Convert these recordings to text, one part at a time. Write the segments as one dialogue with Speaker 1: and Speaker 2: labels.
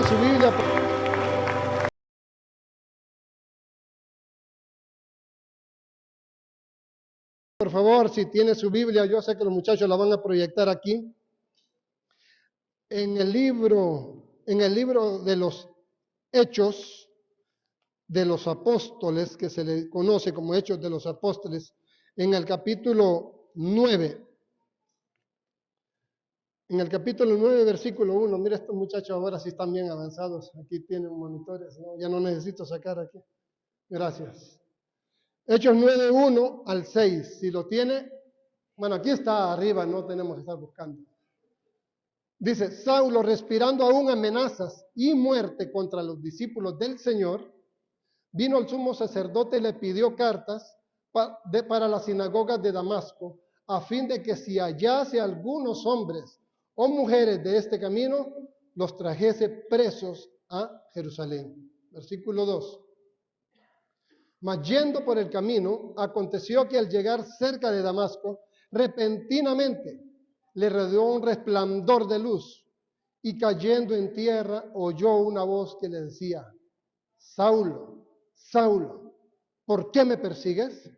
Speaker 1: Su Biblia, por favor, si tiene su Biblia, yo sé que los muchachos la van a proyectar aquí. En el libro de los Hechos, de los Apóstoles, que se le conoce como Hechos de los Apóstoles, en el capítulo 9. En el capítulo 9, versículo 1, mira, estos muchachos ahora sí están bien avanzados. Aquí tienen monitores, ¿no? Ya no necesito sacar aquí. Gracias. Hechos 9, 1 al 6. Si lo tiene, bueno, aquí está arriba, no tenemos que estar buscando. Dice, Saulo, respirando aún amenazas y muerte contra los discípulos del Señor, vino al sumo sacerdote y le pidió cartas para las sinagogas de Damasco, a fin de que si hallase algunos hombres o mujeres de este camino, los trajese presos a Jerusalén. Versículo 2. Mas yendo por el camino, aconteció que al llegar cerca de Damasco, repentinamente le rodeó un resplandor de luz, y cayendo en tierra oyó una voz que le decía, Saulo, Saulo, ¿por qué me persigues?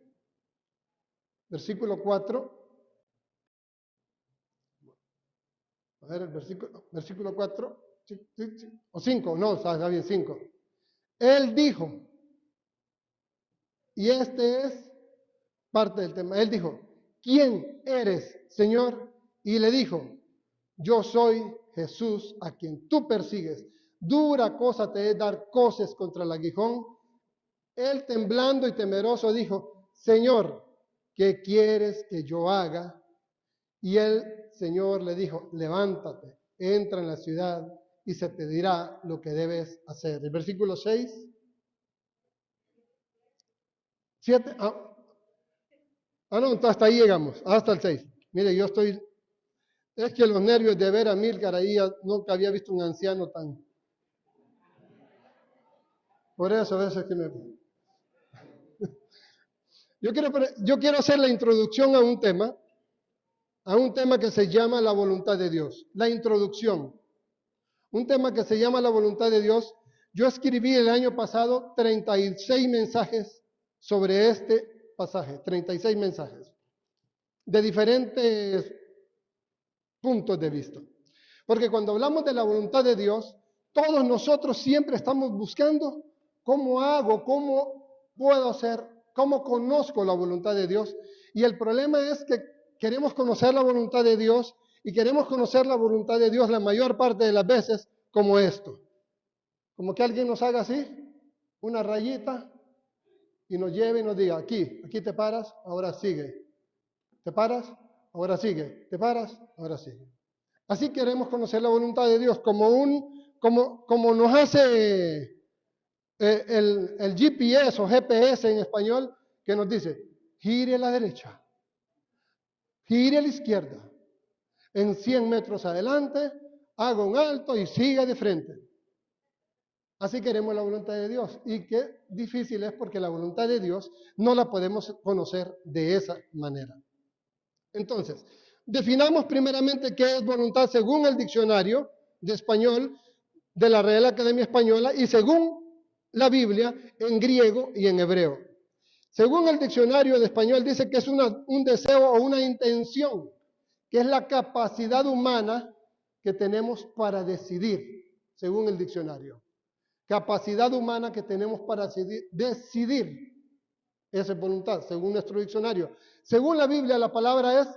Speaker 1: Versículo 4. A ver, el versículo 4. Sí. O 5, no, está bien, 5. Él dijo, y este es parte del tema, él dijo, ¿quién eres, Señor? Y le dijo, yo soy Jesús a quien tú persigues. Dura cosa te es dar coces contra el aguijón. Él temblando y temeroso dijo, Señor, ¿qué quieres que yo haga? Y el Señor le dijo, levántate, entra en la ciudad y se te dirá lo que debes hacer. El versículo 6, 7, no, hasta ahí llegamos, hasta el 6. Mire, es que los nervios de ver a Milcar ahí, nunca había visto un anciano tan... Por eso a veces que me... Yo quiero hacer la introducción a un tema que se llama la voluntad de Dios. La introducción. Un tema que se llama la voluntad de Dios. Yo escribí el año pasado 36 mensajes sobre este pasaje, 36 mensajes, de diferentes puntos de vista. Porque cuando hablamos de la voluntad de Dios, todos nosotros siempre estamos buscando cómo hago, cómo puedo hacer, cómo conozco la voluntad de Dios. Y el problema es que queremos conocer la voluntad de Dios y queremos conocer la voluntad de Dios la mayor parte de las veces como esto. Como que alguien nos haga así, una rayita, y nos lleve y nos diga, aquí te paras, ahora sigue. Te paras, ahora sigue. Te paras, ahora sigue. Así queremos conocer la voluntad de Dios como nos hace el GPS o GPS en español, que nos dice, gire a la derecha, gire a la izquierda, en 100 metros adelante, haga un alto y siga de frente. Así queremos la voluntad de Dios. Y qué difícil es porque la voluntad de Dios no la podemos conocer de esa manera. Entonces, definamos primeramente qué es voluntad según el diccionario de español de la Real Academia Española y según la Biblia en griego y en hebreo. Según el diccionario de español dice que es un deseo o una intención, que es la capacidad humana que tenemos para decidir, según el diccionario. Capacidad humana que tenemos para decidir. Esa es voluntad, según nuestro diccionario. Según la Biblia, la palabra es,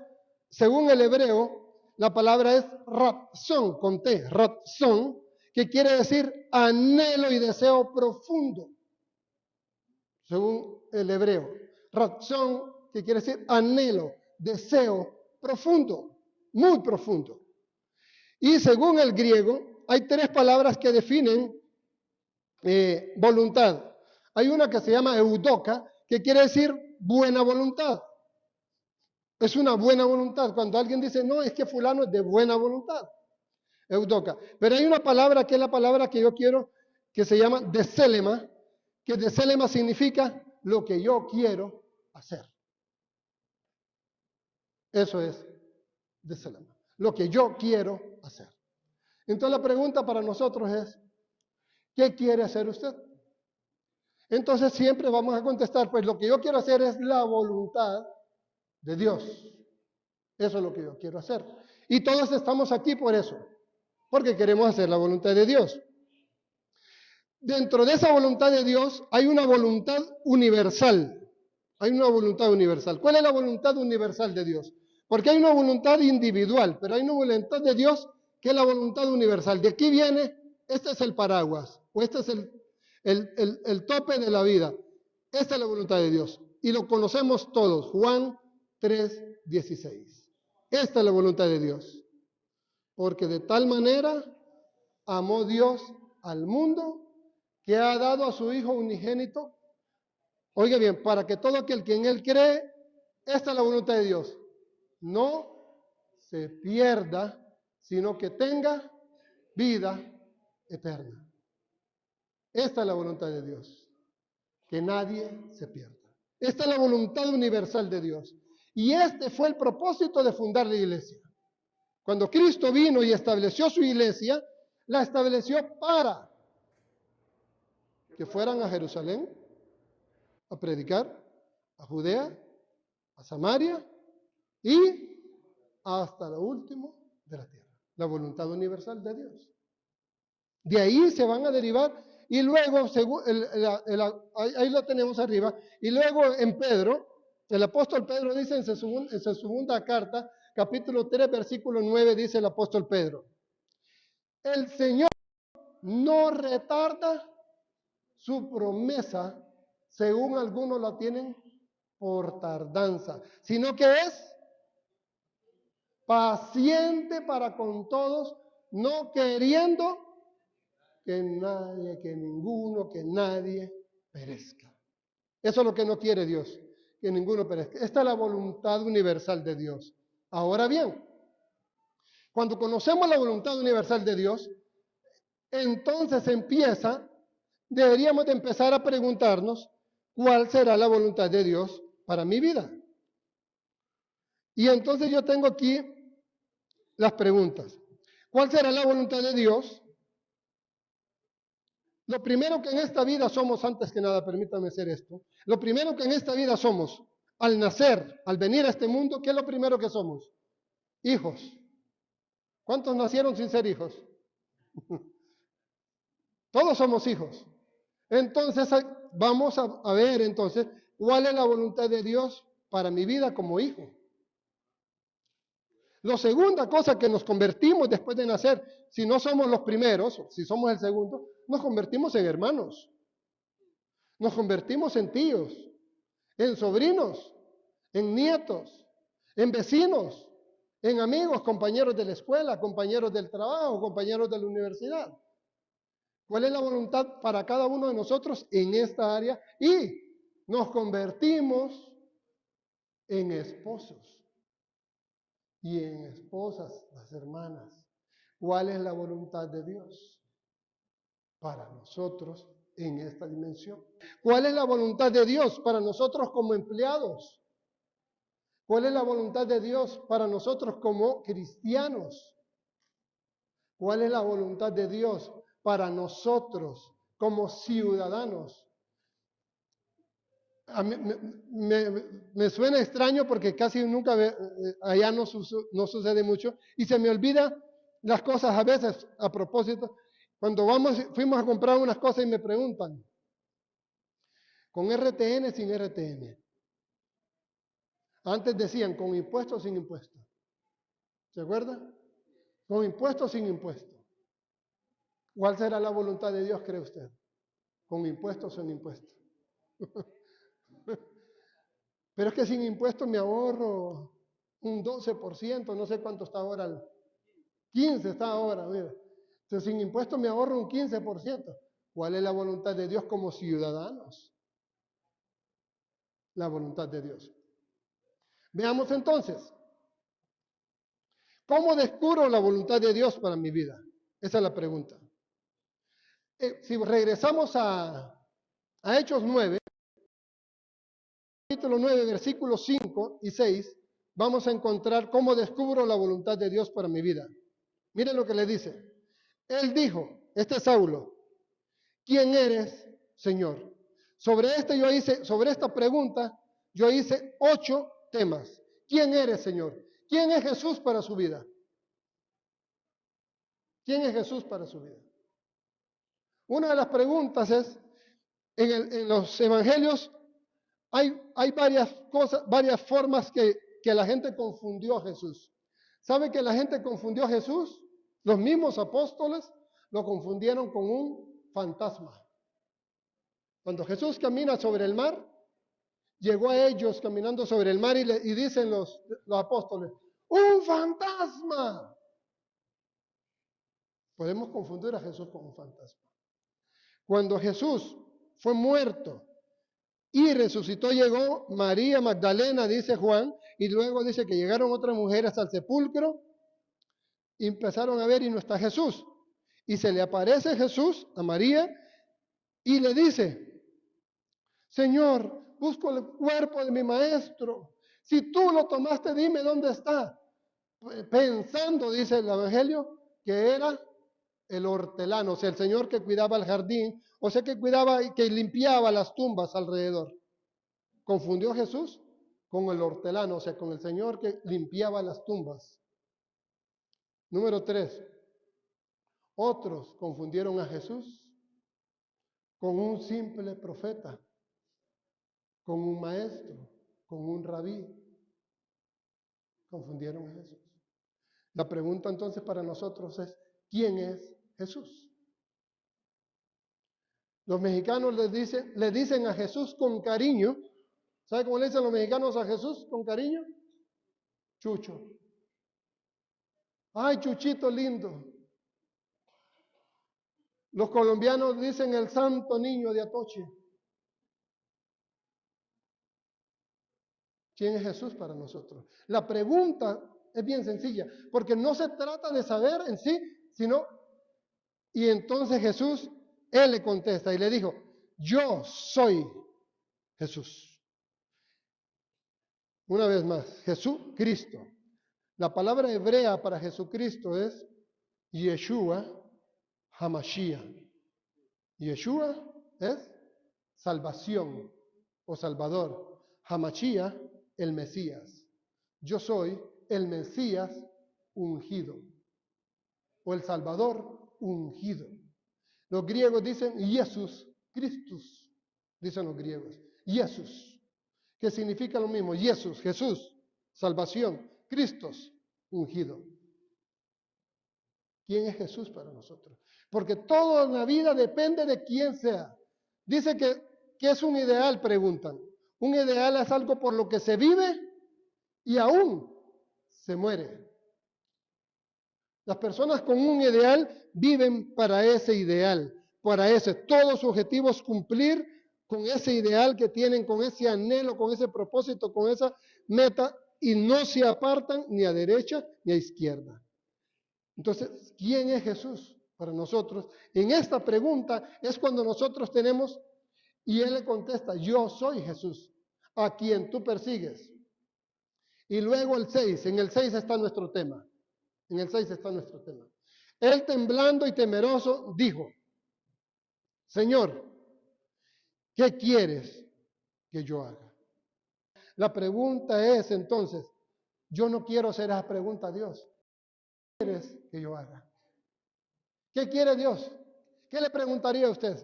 Speaker 1: según el hebreo, la palabra es ratzón, con T, ratzón, que quiere decir anhelo y deseo profundo. Según el hebreo. Ratzón, que quiere decir anhelo, deseo profundo, muy profundo. Y según el griego, hay 3 palabras que definen voluntad. Hay una que se llama eudoka, que quiere decir buena voluntad. Es una buena voluntad. Cuando alguien dice, no, es que fulano es de buena voluntad. Eudoka. Pero hay una palabra que es la palabra que yo quiero, que se llama desélema, que desélema significa lo que yo quiero hacer. Eso es desélema. Lo que yo quiero hacer. Entonces la pregunta para nosotros es, ¿qué quiere hacer usted? Entonces siempre vamos a contestar, pues lo que yo quiero hacer es la voluntad de Dios. Eso es lo que yo quiero hacer. Y todos estamos aquí por eso, porque queremos hacer la voluntad de Dios. dentro de esa voluntad de Dios hay una voluntad universal. Hay una voluntad universal. ¿Cuál es la voluntad universal de Dios? Porque hay una voluntad individual, pero hay una voluntad de Dios que es la voluntad universal. De aquí viene, este es el paraguas, o este es el tope de la vida. Esta es la voluntad de Dios. Y lo conocemos todos. Juan 3:16. Esta es la voluntad de Dios. Porque de tal manera amó Dios al mundo que ha dado a su Hijo unigénito. Oiga bien, para que todo aquel que en Él cree, esta es la voluntad de Dios. No se pierda, sino que tenga vida eterna. Esta es la voluntad de Dios. Que nadie se pierda. Esta es la voluntad universal de Dios. Y este fue el propósito de fundar la iglesia. Cuando Cristo vino y estableció su iglesia, la estableció para que fueran a Jerusalén a predicar, a Judea, a Samaria y hasta lo último de la tierra. La voluntad universal de Dios. De ahí se van a derivar y luego, ahí lo tenemos arriba, y luego en Pedro, el apóstol Pedro dice en su segunda carta, capítulo 3, versículo 9, dice el apóstol Pedro, el Señor no retarda su promesa, según algunos la tienen por tardanza, sino que es paciente para con todos, no queriendo que nadie perezca. Eso es lo que no quiere Dios, que ninguno perezca. Esta es la voluntad universal de Dios. Ahora bien, cuando conocemos la voluntad universal de Dios, entonces deberíamos de empezar a preguntarnos cuál será la voluntad de Dios para mi vida. Y entonces yo tengo aquí las preguntas. ¿Cuál será la voluntad de Dios? Lo primero que en esta vida somos, antes que nada, permítame hacer esto, lo primero que en esta vida somos, al nacer, al venir a este mundo, ¿qué es lo primero que somos? Hijos. ¿Cuántos nacieron sin ser hijos? Todos somos hijos. Entonces, vamos a ver entonces cuál es la voluntad de Dios para mi vida como hijo. La segunda cosa que nos convertimos después de nacer, si no somos los primeros, si somos el segundo, nos convertimos en hermanos. Nos convertimos en tíos, en sobrinos, en nietos, en vecinos, en amigos, compañeros de la escuela, compañeros del trabajo, compañeros de la universidad. ¿Cuál es la voluntad para cada uno de nosotros en esta área? Y nos convertimos en esposos y en esposas, las hermanas. ¿Cuál es la voluntad de Dios para nosotros en esta dimensión? ¿Cuál es la voluntad de Dios para nosotros como empleados? ¿Cuál es la voluntad de Dios para nosotros como cristianos? ¿Cuál es la voluntad de Dios para nosotros como ciudadanos? A mí, me suena extraño porque casi nunca allá no sucede mucho y se me olvida las cosas a veces a propósito. Cuando fuimos a comprar unas cosas y me preguntan, ¿con RTN, sin RTN? Antes decían, ¿con impuesto o sin impuesto? ¿Se acuerda? ¿Con impuesto o sin impuesto? ¿Cuál será la voluntad de Dios, cree usted? ¿Con impuesto o sin impuesto? Pero es que sin impuesto me ahorro un 12%, no sé cuánto está ahora, 15 está ahora, mira. Entonces, sin impuesto me ahorro un 15%. ¿Cuál es la voluntad de Dios como ciudadanos? La voluntad de Dios. Veamos entonces, ¿cómo descubro la voluntad de Dios para mi vida? Esa es la pregunta. Si regresamos a Hechos 9, capítulo 9, versículos 5 y 6, vamos a encontrar cómo descubro la voluntad de Dios para mi vida. Miren lo que le dice. Él dijo, este es Saulo, ¿quién eres, Señor? Sobre esta pregunta, yo hice 8 temas. ¿Quién eres, Señor? ¿Quién es Jesús para su vida? ¿Quién es Jesús para su vida? Una de las preguntas es, en los evangelios hay varias cosas, varias formas que la gente confundió a Jesús. ¿Sabe que la gente confundió a Jesús? Los mismos apóstoles lo confundieron con un fantasma. Cuando Jesús camina sobre el mar, llegó a ellos caminando sobre el mar y dicen los apóstoles, ¡un fantasma! Podemos confundir a Jesús con un fantasma. Cuando Jesús fue muerto y resucitó, llegó María Magdalena, dice Juan, y luego dice que llegaron otras mujeres al sepulcro y empezaron a ver y no está Jesús. Y se le aparece Jesús a María y le dice, Señor, busco el cuerpo de mi maestro. Si tú lo tomaste, dime dónde está. Pensando, dice el Evangelio, que era el hortelano, o sea, el señor que cuidaba el jardín, o sea, que cuidaba y que limpiaba las tumbas alrededor. Confundió Jesús con el hortelano, o sea, con el señor que limpiaba las tumbas. Número 3. Otros confundieron a Jesús con un simple profeta, con un maestro, con un rabí. Confundieron a Jesús. La pregunta entonces para nosotros es, ¿quién es Jesús? Los mexicanos le dicen a Jesús con cariño. ¿Sabe cómo le dicen los mexicanos a Jesús con cariño? Chucho. Ay, Chuchito lindo. Los colombianos dicen el santo niño de Atoche. ¿Quién es Jesús para nosotros? La pregunta es bien sencilla, porque no se trata de saber en sí, sino, y entonces Jesús, él le contesta y le dijo, yo soy Jesús. Una vez más, Jesucristo. La palabra hebrea para Jesucristo es Yeshua HaMashiach. Yeshua es salvación o salvador. HaMashiach, el Mesías. Yo soy el Mesías ungido o el Salvador ungido. Los griegos dicen Jesús Christus, dicen los griegos. Jesús, que significa lo mismo. Jesús, salvación. Cristos, ungido. ¿Quién es Jesús para nosotros? Porque toda la vida depende de quién sea. Dice que es un ideal, preguntan. Un ideal es algo por lo que se vive y aún se muere. Las personas con un ideal viven para ese ideal, todo su objetivo es cumplir con ese ideal que tienen, con ese anhelo, con ese propósito, con esa meta, y no se apartan ni a derecha ni a izquierda. Entonces, ¿quién es Jesús para nosotros? En esta pregunta es cuando nosotros tenemos, y él le contesta, yo soy Jesús, a quien tú persigues. Y luego el 6, en el 6 está nuestro tema. En el 6 está nuestro tema. Él temblando y temeroso dijo, Señor, ¿qué quieres que yo haga? La pregunta es entonces, yo no quiero hacer esa pregunta a Dios. ¿Qué quieres que yo haga? ¿Qué quiere Dios? ¿Qué le preguntaría a usted?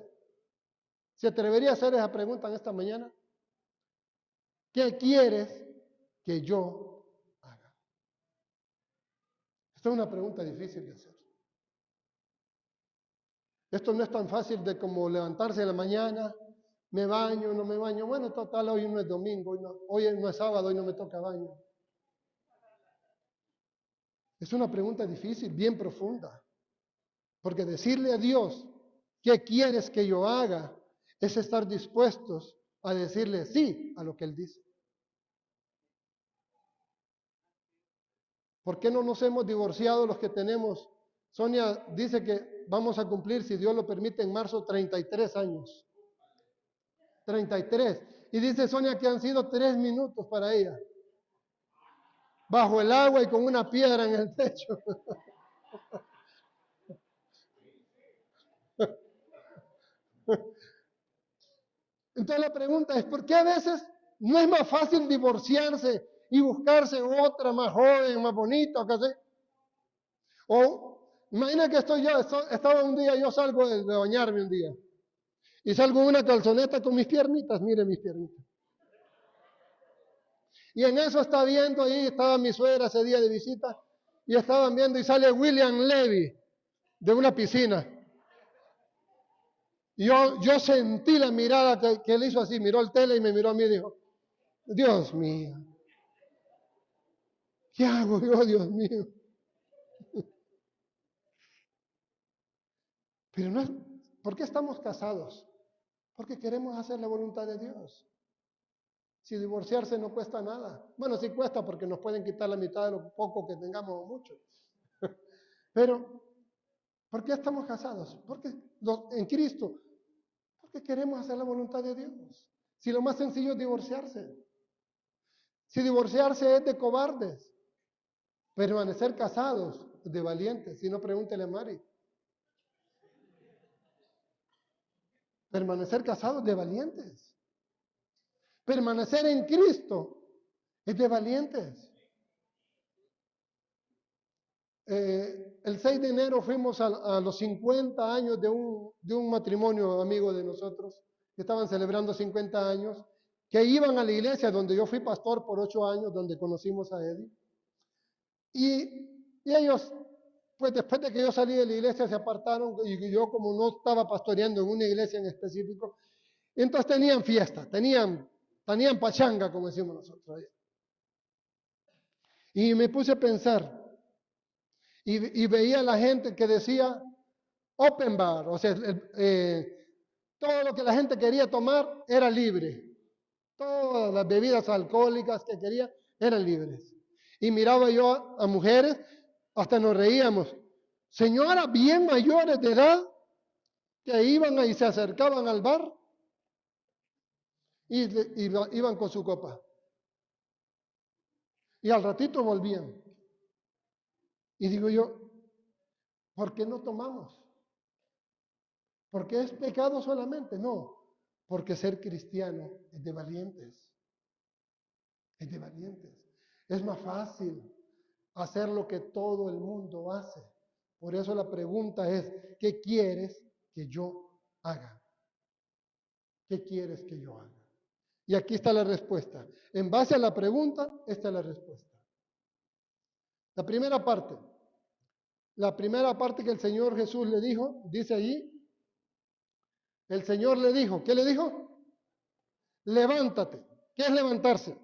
Speaker 1: ¿Se atrevería a hacer esa pregunta en esta mañana? ¿Qué quieres que yo haga? Esta es una pregunta difícil de hacer. Esto no es tan fácil de como levantarse en la mañana, me baño, no me baño. Bueno, total, hoy no es domingo, hoy no es sábado, hoy no me toca baño. Es una pregunta difícil, bien profunda. Porque decirle a Dios, ¿qué quieres que yo haga? Es estar dispuestos a decirle sí a lo que Él dice. ¿Por qué no nos hemos divorciado los que tenemos? Sonia dice que vamos a cumplir, si Dios lo permite, en marzo 33 años. 33. Y dice Sonia que han sido 3 minutos para ella. Bajo el agua y con una piedra en el techo. Entonces la pregunta es, ¿por qué a veces no es más fácil divorciarse y buscarse otra más joven, más bonita, o Imagina que estaba un día, yo salgo de bañarme un día. Y salgo en una calzoneta con mis piernitas, mire mis piernitas. Y en eso está viendo ahí, estaba mi suegra ese día de visita, y estaban viendo y sale William Levy de una piscina. Y yo sentí la mirada que él hizo así, miró el tele y me miró a mí y dijo, Dios mío, ¿qué hago yo, Dios mío? Pero no es, ¿por qué estamos casados? Porque queremos hacer la voluntad de Dios. Si divorciarse no cuesta nada. Bueno, sí cuesta porque nos pueden quitar la mitad de lo poco que tengamos o mucho. Pero, ¿por qué estamos casados? Porque en Cristo, porque queremos hacer la voluntad de Dios. Si lo más sencillo es divorciarse. Si divorciarse es de cobardes. Permanecer casados es de valientes. Si no, pregúntele a Mari. Permanecer casados es de valientes. Permanecer en Cristo es de valientes. El 6 de enero fuimos a los 50 años de un matrimonio amigo de nosotros, que estaban celebrando 50 años, que iban a la iglesia donde yo fui pastor por 8 años, donde conocimos a Eddie. Y ellos, pues después de que yo salí de la iglesia, se apartaron, y yo como no estaba pastoreando en una iglesia en específico, entonces tenían fiesta, tenían pachanga, como decimos nosotros allá. Y me puse a pensar, y veía a la gente que decía open bar, o sea, todo lo que la gente quería tomar era libre. Todas las bebidas alcohólicas que quería eran libres. Y miraba yo a mujeres, hasta nos reíamos, señoras bien mayores de edad, que iban y se acercaban al bar y iban con su copa. Y al ratito volvían. Y digo yo, ¿por qué no tomamos? ¿Porque es pecado solamente? No, porque ser cristiano es de valientes. Es de valientes. Es más fácil hacer lo que todo el mundo hace. Por eso la pregunta es, ¿qué quieres que yo haga? ¿Qué quieres que yo haga? Y aquí está la respuesta. En base a la pregunta, esta es la respuesta. La primera parte que el Señor Jesús le dijo, dice allí, el Señor le dijo, ¿qué le dijo? Levántate. ¿Qué es levantarse?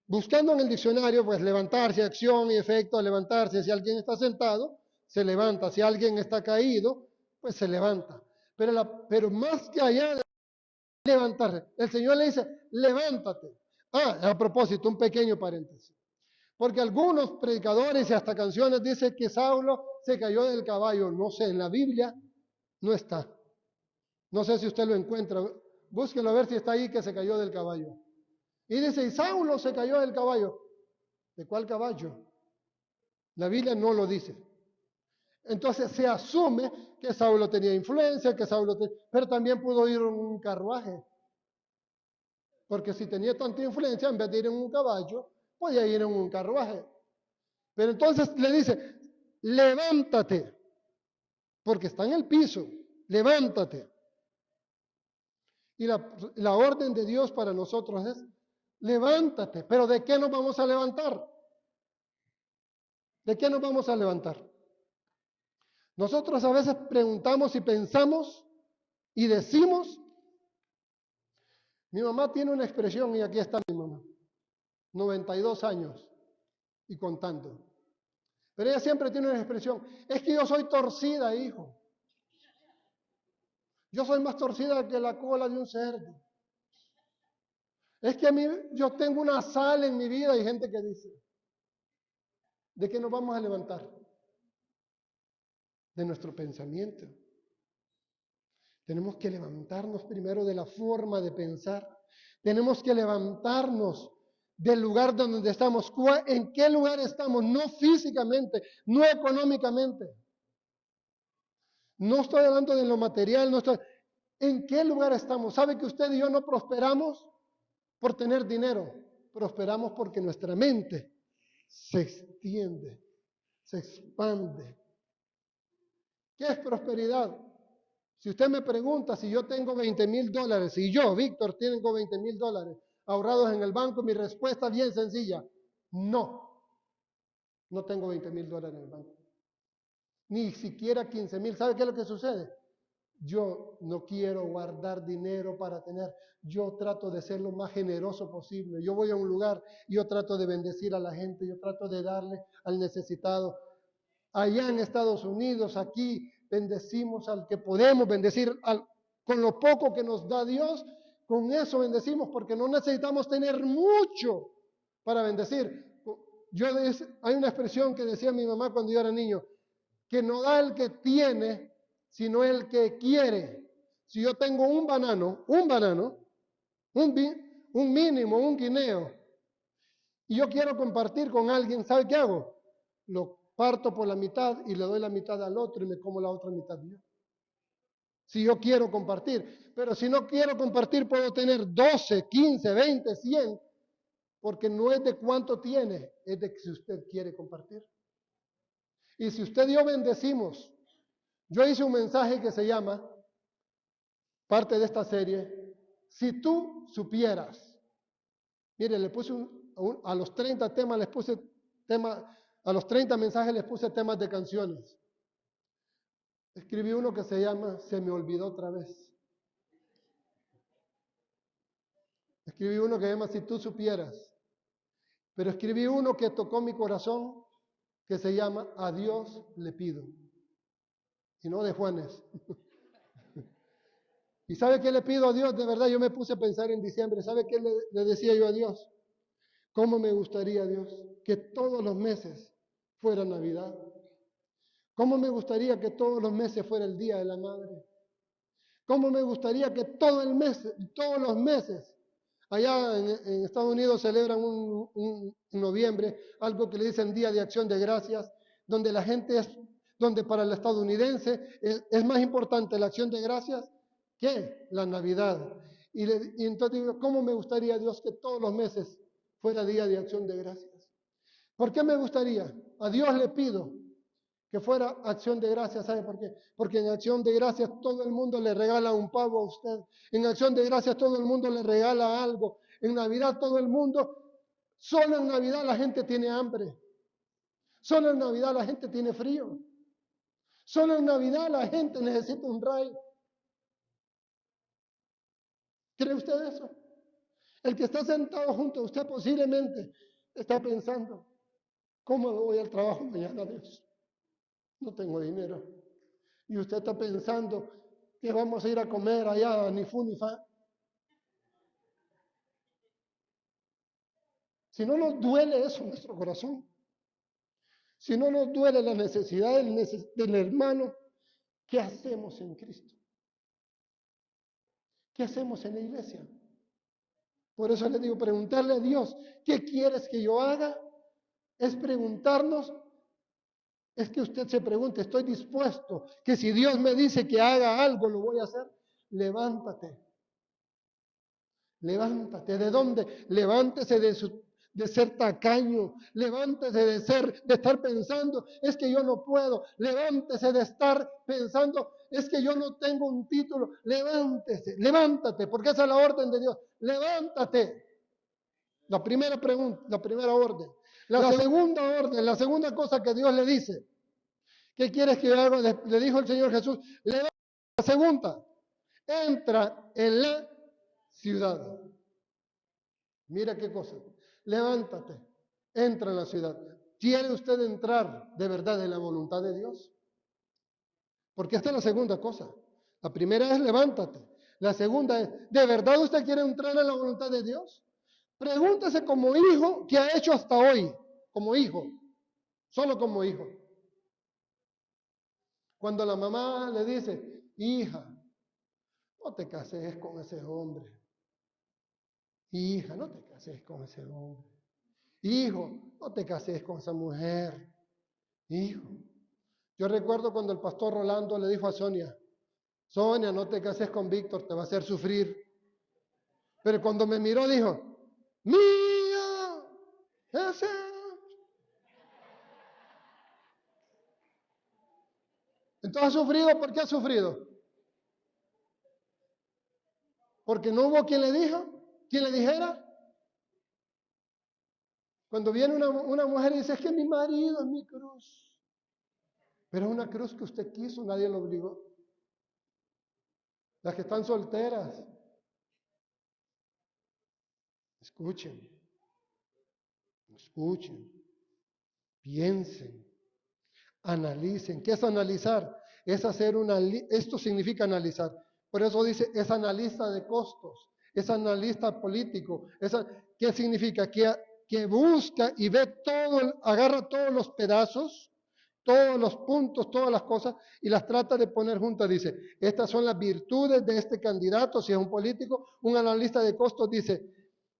Speaker 1: Buscando en el diccionario, pues levantarse, acción y efecto, levantarse. Si alguien está sentado, se levanta. Si alguien está caído, pues se levanta. Pero más que allá de levantarse, el Señor le dice, levántate. A propósito, un pequeño paréntesis. Porque algunos predicadores y hasta canciones dicen que Saulo se cayó del caballo. No sé, en la Biblia no está. No sé si usted lo encuentra. Búsquelo a ver si está ahí que se cayó del caballo. Y dice, y Saulo se cayó del caballo. ¿De cuál caballo? La Biblia no lo dice. Entonces se asume que Saulo tenía influencia, pero también pudo ir en un carruaje. Porque si tenía tanta influencia, en vez de ir en un caballo, podía ir en un carruaje. Pero entonces le dice, levántate, porque está en el piso, levántate. Y la orden de Dios para nosotros es, levántate. ¿Pero de qué nos vamos a levantar? ¿De qué nos vamos a levantar? Nosotros a veces preguntamos y pensamos y decimos, mi mamá tiene una expresión y aquí está mi mamá, 92 años y contando. Pero ella siempre tiene una expresión, es que yo soy torcida, hijo. Yo soy más torcida que la cola de un cerdo. Es que yo tengo una sal en mi vida, hay gente que dice, ¿de qué nos vamos a levantar? De nuestro pensamiento. Tenemos que levantarnos primero de la forma de pensar. Tenemos que levantarnos del lugar donde estamos. ¿En qué lugar estamos? No físicamente, no económicamente. No estoy hablando de lo material, ¿En qué lugar estamos? ¿Sabe que usted y yo no prosperamos por tener dinero? Prosperamos porque nuestra mente se extiende, se expande. ¿Qué es prosperidad? Si usted me pregunta si yo tengo $20,000, si yo, Víctor, tengo $20,000 ahorrados en el banco, mi respuesta es bien sencilla. No, no tengo $20,000 en el banco. Ni siquiera 15,000. ¿Sabe qué es lo que sucede? Yo no quiero guardar dinero para tener. Yo trato de ser lo más generoso posible. Yo voy a un lugar, yo trato de bendecir a la gente, yo trato de darle al necesitado. Allá en Estados Unidos, aquí, bendecimos al que podemos bendecir, con lo poco que nos da Dios, con eso bendecimos, porque no necesitamos tener mucho para bendecir. Hay una expresión que decía mi mamá cuando yo era niño, que no da el que tiene, sino el que quiere. Si yo tengo un banano, un mínimo, un guineo, y yo quiero compartir con alguien, ¿sabe qué hago? Lo parto por la mitad y le doy la mitad al otro y me como la otra mitad yo. Si yo quiero compartir, pero si no quiero compartir puedo tener 12, 15, 20, 100, porque no es de cuánto tiene, es de que si usted quiere compartir. Y si usted y yo bendecimos, yo hice un mensaje que se llama, parte de esta serie, si tú supieras. Mire, le puse a los 30 temas, les puse a los 30 mensajes les puse temas de canciones. Escribí uno que se llama Se me olvidó otra vez. Escribí uno que se llama Si tú supieras. Pero escribí uno que tocó mi corazón, que se llama A Dios le pido. Y no de Juanes. ¿Y sabe qué le pido a Dios? De verdad, yo me puse a pensar en diciembre. ¿Sabe qué le decía yo a Dios? ¿Cómo me gustaría, Dios, que todos los meses fuera Navidad? ¿Cómo me gustaría que todos los meses fuera el Día de la Madre? ¿Cómo me gustaría que todos los meses, allá en Estados Unidos celebran en noviembre algo que le dicen Día de Acción de Gracias, donde la gente donde para el estadounidense es más importante la acción de gracias que la Navidad. Y entonces digo, ¿cómo me gustaría, Dios, que todos los meses fuera Día de Acción de Gracias? ¿Por qué me gustaría? A Dios le pido que fuera acción de gracias. ¿Sabe por qué? Porque en acción de gracias todo el mundo le regala un pavo a usted. En acción de gracias todo el mundo le regala algo. En Navidad todo el mundo, solo en Navidad la gente tiene hambre. Solo en Navidad la gente tiene frío. Solo en Navidad la gente necesita un ray. ¿Cree usted eso? El que está sentado junto a usted posiblemente está pensando, ¿cómo voy al trabajo mañana, Dios? No tengo dinero. Y usted está pensando que vamos a ir a comer allá, ni fu ni fa. Si no nos duele eso en nuestro corazón, si no nos duele la necesidad del hermano, ¿qué hacemos en Cristo? ¿Qué hacemos en la iglesia? Por eso le digo, preguntarle a Dios, ¿qué quieres que yo haga? Es preguntarnos, es que usted se pregunte, estoy dispuesto, que si Dios me dice que haga algo, lo voy a hacer. Levántate. Levántate. ¿De dónde? Levántese de ser tacaño. Levántese de estar pensando, es que yo no puedo. Levántese de estar pensando, es que yo no tengo un título. Levántese, levántate, porque esa es la orden de Dios. Levántate. La primera pregunta, la primera orden. La segunda orden, la segunda cosa que Dios le dice. ¿Qué quieres que yo haga? Le dijo el Señor Jesús. Levántate. La segunda, entra en la ciudad. Mira qué cosa. Levántate, entra en la ciudad. ¿Quiere usted entrar de verdad en la voluntad de Dios? Porque esta es la segunda cosa. La primera es levántate. La segunda es, ¿de verdad usted quiere entrar en la voluntad de Dios? Pregúntese como hijo, ¿qué ha hecho hasta hoy? Como hijo, solo como hijo. Cuando la mamá le dice, hija, no te cases con ese hombre. Hija, no te cases con ese hombre. Hijo, no te cases con esa mujer. Hijo. Yo recuerdo cuando el pastor Rolando le dijo a Sonia, Sonia, no te cases con Víctor, te va a hacer sufrir. Pero cuando me miró dijo, mía, ese. Entonces ha sufrido, ¿por qué ha sufrido? Porque no hubo quien le dijo, quien le dijera. Cuando viene una mujer y dice, es que mi marido es mi cruz. Pero es una cruz que usted quiso, nadie lo obligó. Las que están solteras, escuchen, escuchen, piensen, analicen. ¿Qué es analizar? Es hacer esto significa analizar. Por eso dice, es analista de costos, es analista político. ¿Qué significa? Que busca y ve todo, agarra todos los pedazos, todos los puntos, todas las cosas, y las trata de poner juntas. Dice, estas son las virtudes de este candidato, si es un político. Un analista de costos dice,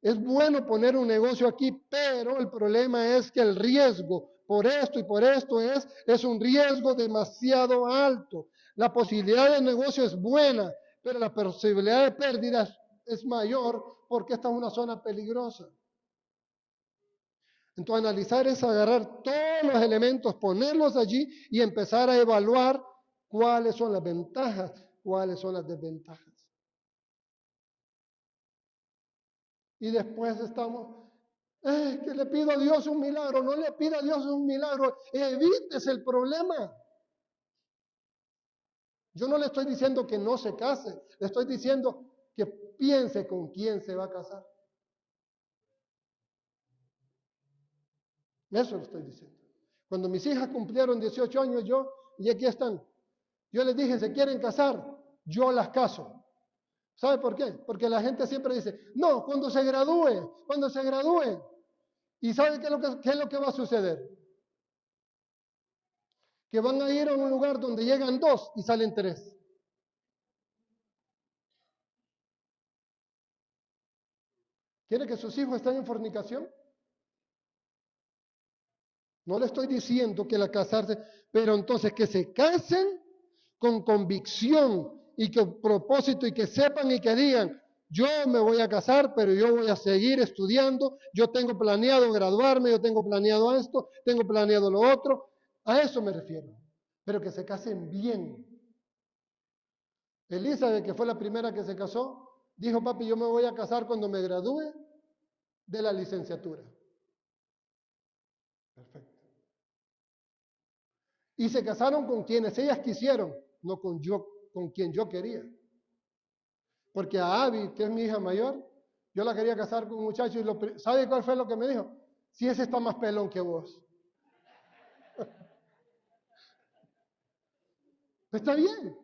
Speaker 1: es bueno poner un negocio aquí, pero el problema es que el riesgo por esto y por esto es un riesgo demasiado alto. La posibilidad de negocio es buena, pero la posibilidad de pérdidas es mayor porque esta es una zona peligrosa. Entonces, analizar es agarrar todos los elementos, ponerlos allí y empezar a evaluar cuáles son las ventajas, cuáles son las desventajas. Y después estamos, que le pido a Dios un milagro. No le pida a Dios un milagro, evítese el problema. Yo no le estoy diciendo que no se case, le estoy diciendo que piense con quién se va a casar. Eso le estoy diciendo. Cuando mis hijas cumplieron 18 años, y aquí están, yo les dije, ¿se quieren casar? Yo las caso. ¿Sabe por qué? Porque la gente siempre dice, no, cuando se gradúe, cuando se gradúe. ¿Y sabe qué es lo que va a suceder? Que van a ir a un lugar donde llegan 2 y salen 3. ¿Quiere que sus hijos estén en fornicación? No le estoy diciendo que la casarse, pero entonces que se casen con convicción y con propósito y que sepan y que digan, yo me voy a casar, pero yo voy a seguir estudiando, yo tengo planeado graduarme, yo tengo planeado esto, tengo planeado lo otro. A eso me refiero, pero que se casen bien. Elizabeth, que fue la primera que se casó, dijo, papi, yo me voy a casar cuando me gradúe de la licenciatura. Perfecto. Y se casaron con quienes ellas quisieron, no con quien yo quería. Porque a Abby, que es mi hija mayor, yo la quería casar con un muchacho y ¿sabe cuál fue lo que me dijo? Si ese está más pelón que vos. Está bien.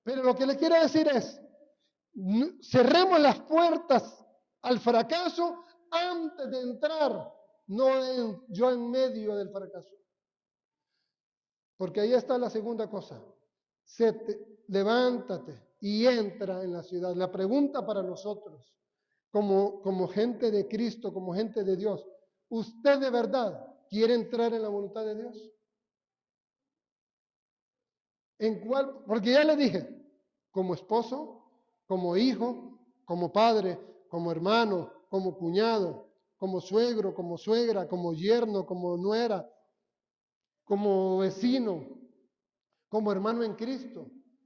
Speaker 1: Pero lo que le quiero decir es, cerremos las puertas al fracaso antes de entrar, no yo en medio del fracaso. Porque ahí está la segunda cosa. Levántate y entra en la ciudad. La pregunta para nosotros, como gente de Cristo, como gente de Dios, ¿usted de verdad quiere entrar en la voluntad de Dios? ¿En cuál? Porque ya le dije, como esposo, como hijo, como padre, como hermano, como cuñado, como suegro, como suegra, como yerno, como nuera, como vecino, como hermano en Cristo.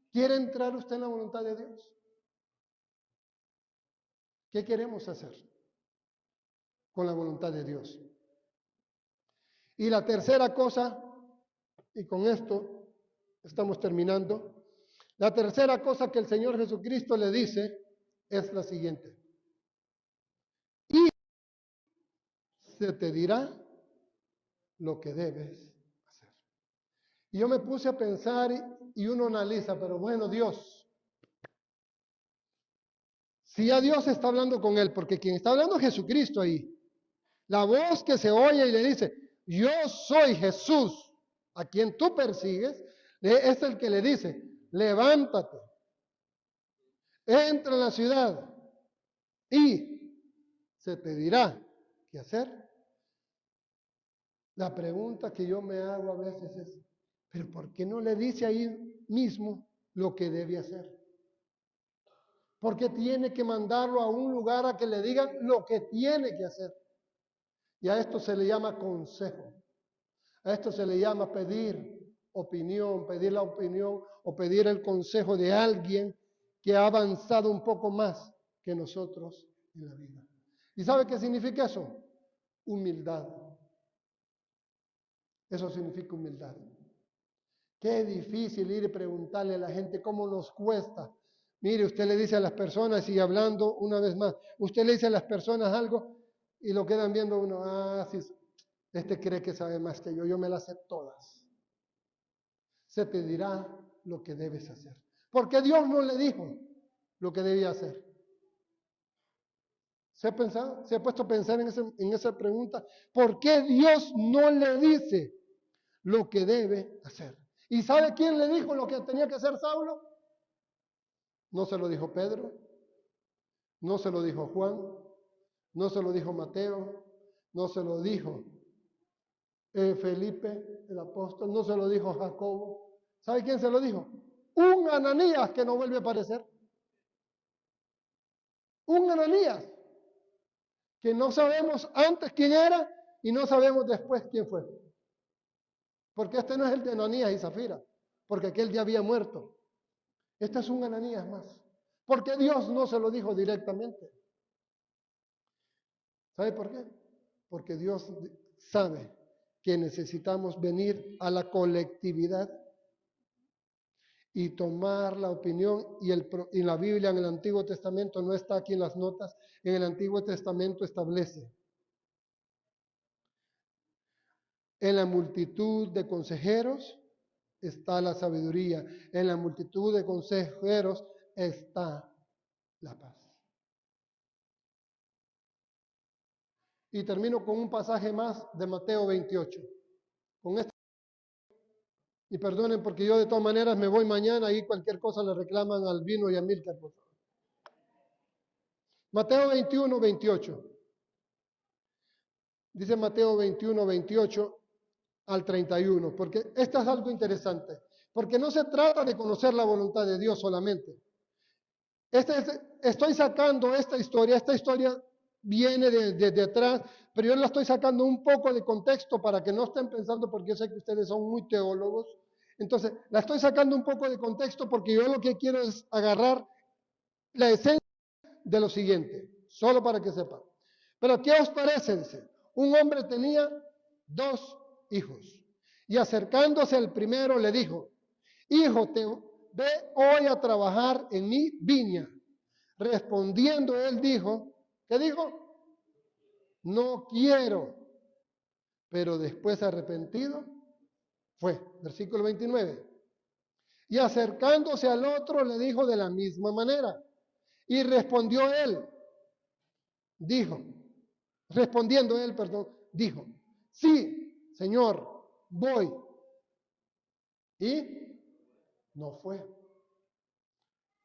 Speaker 1: ¿Quiere entrar usted en la voluntad de Dios? ¿Qué queremos hacer con la voluntad de Dios? Y la tercera cosa, y con esto estamos terminando, la tercera cosa que el Señor Jesucristo le dice es la siguiente. Y se te dirá lo que debes hacer. Y yo me puse a pensar y uno analiza, pero bueno, Dios, si ya Dios está hablando con él, porque quien está hablando es Jesucristo ahí. La voz que se oye y le dice, yo soy Jesús, a quien tú persigues, es el que le dice, levántate, entra en la ciudad y se te dirá qué hacer. La pregunta que yo me hago a veces es, ¿pero por qué no le dice ahí mismo lo que debe hacer? ¿Por qué tiene que mandarlo a un lugar a que le digan lo que tiene que hacer? Y a esto se le llama consejo. A esto se le llama pedir. opinión, pedir la opinión o pedir el consejo de alguien que ha avanzado un poco más que nosotros en la vida. ¿Y sabe qué significa eso? Humildad. Eso significa humildad. Qué difícil ir y preguntarle a la gente cómo nos cuesta. Mire, usted le dice a las personas, y hablando una vez más, usted le dice a las personas algo y lo quedan viendo uno, sí, este cree que sabe más que yo me las sé todas. Se te dirá lo que debes hacer. Porque Dios no le dijo lo que debía hacer. ¿Se ha puesto a pensar en esa pregunta? ¿Por qué Dios no le dice lo que debe hacer? ¿Y sabe quién le dijo lo que tenía que hacer Saulo? No se lo dijo Pedro, no se lo dijo Juan, no se lo dijo Mateo, no se lo dijo Felipe, el apóstol, no se lo dijo Jacobo. ¿Sabe quién se lo dijo? Un Ananías que no vuelve a aparecer. Un Ananías que no sabemos antes quién era y no sabemos después quién fue. Porque este no es el de Ananías y Zafira, porque aquel ya había muerto. Este es un Ananías más. Porque Dios no se lo dijo directamente. ¿Sabe por qué? Porque Dios sabe que necesitamos venir a la colectividad y tomar la opinión. Y la Biblia en el Antiguo Testamento, no está aquí en las notas, en el Antiguo Testamento establece: en la multitud de consejeros está la sabiduría, en la multitud de consejeros está la paz. Y termino con un pasaje más de Mateo 28. Con este, y perdonen porque yo de todas maneras me voy mañana y cualquier cosa le reclaman al Vino y a Milka, por favor. Mateo 21, 28. Dice Mateo 21, 28 al 31, porque esto es algo interesante, porque no se trata de conocer la voluntad de Dios solamente. Estoy sacando esta historia viene de atrás, pero yo la estoy sacando un poco de contexto para que no estén pensando, porque yo sé que ustedes son muy teólogos. Entonces, la estoy sacando un poco de contexto porque yo lo que quiero es agarrar la esencia de lo siguiente, solo para que sepan. Pero ¿qué os parece? Dice, un hombre tenía 2 hijos y acercándose al primero le dijo: hijo, ve hoy a trabajar en mi viña. Respondiendo él dijo, ¿qué dijo? No quiero. Pero después arrepentido fue. Versículo 29. Y acercándose al otro le dijo de la misma manera. Y respondió él, dijo, sí, Señor, voy. Y no fue.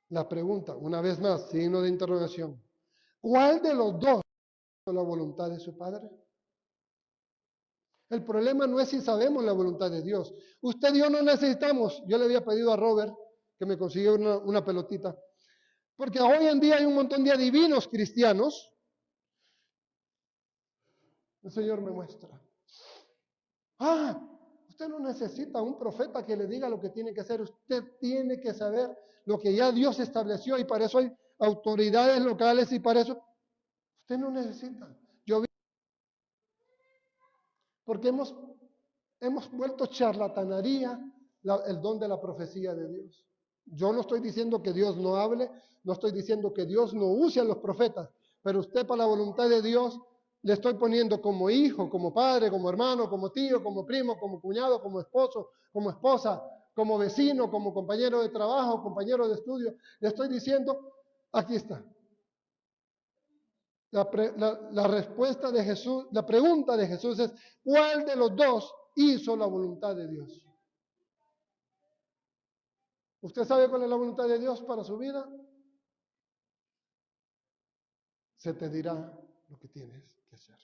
Speaker 1: La pregunta, una vez más, signo de interrogación. ¿Cuál de los dos hizo la voluntad de su Padre? El problema no es si sabemos la voluntad de Dios. Usted y yo no necesitamos. Yo le había pedido a Robert que me consiguiera una pelotita. Porque hoy en día hay un montón de adivinos cristianos. El Señor me muestra. Usted no necesita un profeta que le diga lo que tiene que hacer. Usted tiene que saber lo que ya Dios estableció, y para eso hay autoridades locales, y para eso usted no necesita. Porque hemos vuelto charlatanería el don de la profecía de Dios. Yo no estoy diciendo que Dios no hable, no estoy diciendo que Dios no use a los profetas, pero usted, para la voluntad de Dios, le estoy poniendo como hijo, como padre, como hermano, como tío, como primo, como cuñado, como esposo, como esposa, como vecino, como compañero de trabajo, compañero de estudio. Le estoy diciendo, aquí está. La respuesta de Jesús, la pregunta de Jesús es: ¿cuál de los dos hizo la voluntad de Dios? ¿Usted sabe cuál es la voluntad de Dios para su vida? Se te dirá lo que tienes que hacer.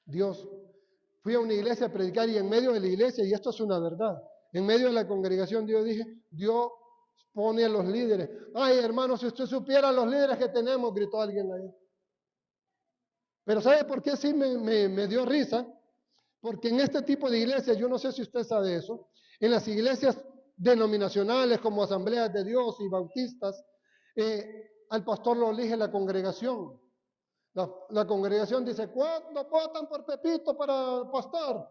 Speaker 1: Dios, fui a una iglesia a predicar, y en medio de la iglesia, y esto es una verdad, en medio de la congregación Dios pone a los líderes. Ay, hermano, si usted supiera los líderes que tenemos, gritó alguien ahí. Pero ¿sabe por qué sí me dio risa? Porque en este tipo de iglesias, yo no sé si usted sabe eso, en las iglesias denominacionales como Asambleas de Dios y Bautistas, al pastor lo elige la congregación. La congregación dice, ¿cuándo votan por Pepito para pastor?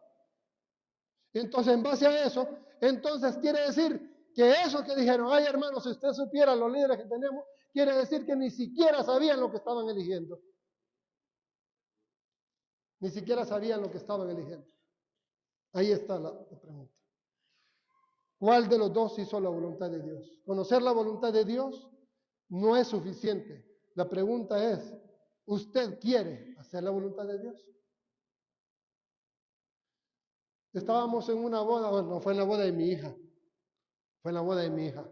Speaker 1: Entonces, en base a eso, entonces quiere decir que eso que dijeron, ay hermanos, si usted supiera los líderes que tenemos, quiere decir que ni siquiera sabían lo que estaban eligiendo. Ni siquiera sabían lo que estaban eligiendo. Ahí está la pregunta. ¿Cuál de los dos hizo la voluntad de Dios? Conocer la voluntad de Dios no es suficiente. La pregunta es, ¿usted quiere hacer la voluntad de Dios? Estábamos en una boda, bueno, no fue en la boda de mi hija, fue en la boda de mi hija.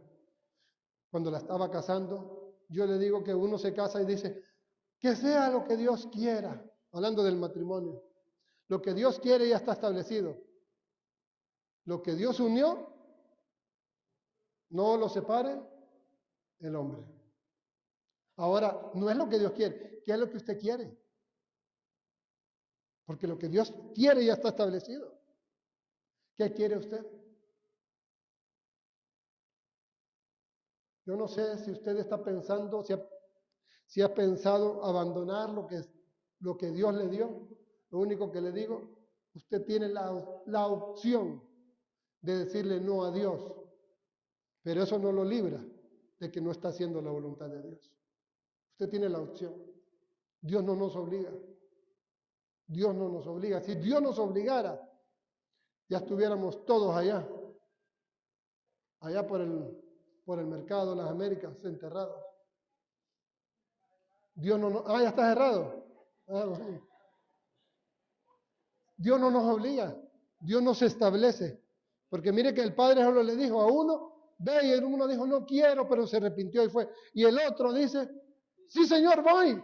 Speaker 1: Cuando la estaba casando, yo le digo que uno se casa y dice, que sea lo que Dios quiera, hablando del matrimonio. Lo que Dios quiere ya está establecido. Lo que Dios unió, no lo separe el hombre. Ahora, no es lo que Dios quiere, ¿qué es lo que usted quiere? Porque lo que Dios quiere ya está establecido. ¿Qué quiere usted? Yo no sé si usted está pensando, si ha pensado abandonar lo que Dios le dio. Lo único que le digo, usted tiene la opción de decirle no a Dios, pero eso no lo libra de que no está haciendo la voluntad de Dios. Usted tiene la opción. Dios no nos obliga. Dios no nos obliga. Si Dios nos obligara, ya estuviéramos todos allá por el mercado de las Américas, enterrados. Dios no nos... ya está cerrado. Bueno. Dios no nos obliga, Dios nos establece. Porque mire que el Padre solo le dijo a uno, ve, y el uno dijo, no quiero, pero se arrepintió y fue. Y el otro dice, sí Señor, voy.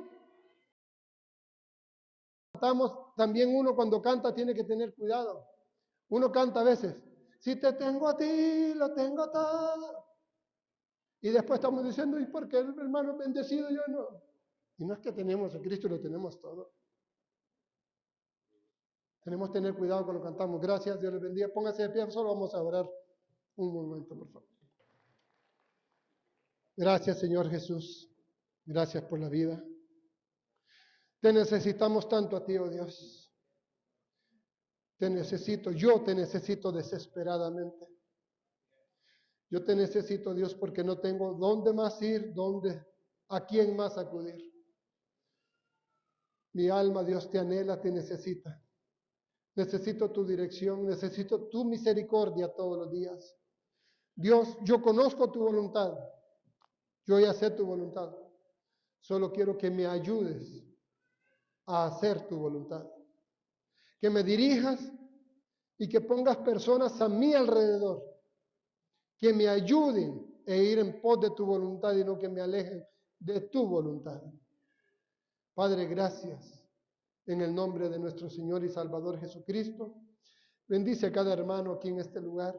Speaker 1: También uno cuando canta tiene que tener cuidado. Uno canta a veces, si te tengo a ti, lo tengo todo. Y después estamos diciendo, ¿y por qué el hermano es bendecido y yo no? Y no es que tenemos a Cristo y lo tenemos todo. Tenemos que tener cuidado cuando cantamos. Gracias, Dios les bendiga. Póngase de pie, solo vamos a orar un momento, por favor. Gracias, Señor Jesús. Gracias por la vida. Te necesitamos tanto a ti, oh Dios. Te necesito, yo te necesito desesperadamente. Yo te necesito, Dios, porque no tengo dónde más ir, a quién más acudir. Mi alma, Dios, te anhela, te necesita. Necesito tu dirección, necesito tu misericordia todos los días. Dios, yo conozco tu voluntad. Yo ya sé tu voluntad. Solo quiero que me ayudes a hacer tu voluntad. Que me dirijas y que pongas personas a mi alrededor que me ayuden a ir en pos de tu voluntad y no que me alejen de tu voluntad. Padre, gracias en el nombre de nuestro Señor y Salvador Jesucristo. Bendice a cada hermano aquí en este lugar.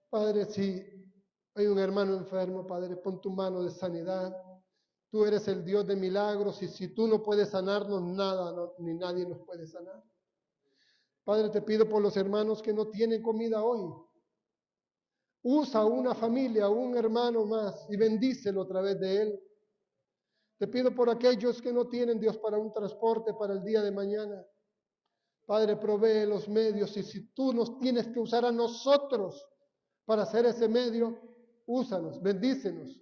Speaker 1: Padre, si hay un hermano enfermo, Padre, pon tu mano de sanidad. Tú eres el Dios de milagros y si tú no puedes sanarnos, nada ni nadie nos puede sanar. Padre, te pido por los hermanos que no tienen comida hoy. Usa una familia, un hermano más y bendícelo a través de él. Te pido por aquellos que no tienen, Dios, para un transporte para el día de mañana. Padre, provee los medios y si tú nos tienes que usar a nosotros para hacer ese medio, úsanos, bendícenos.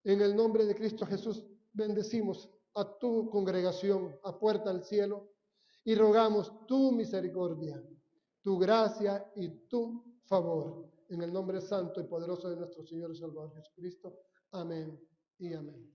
Speaker 1: En el nombre de Cristo Jesús, bendecimos a tu congregación, a Puerta al Cielo, y rogamos tu misericordia, tu gracia y tu favor. En el nombre santo y poderoso de nuestro Señor y Salvador Jesucristo. Amén y amén.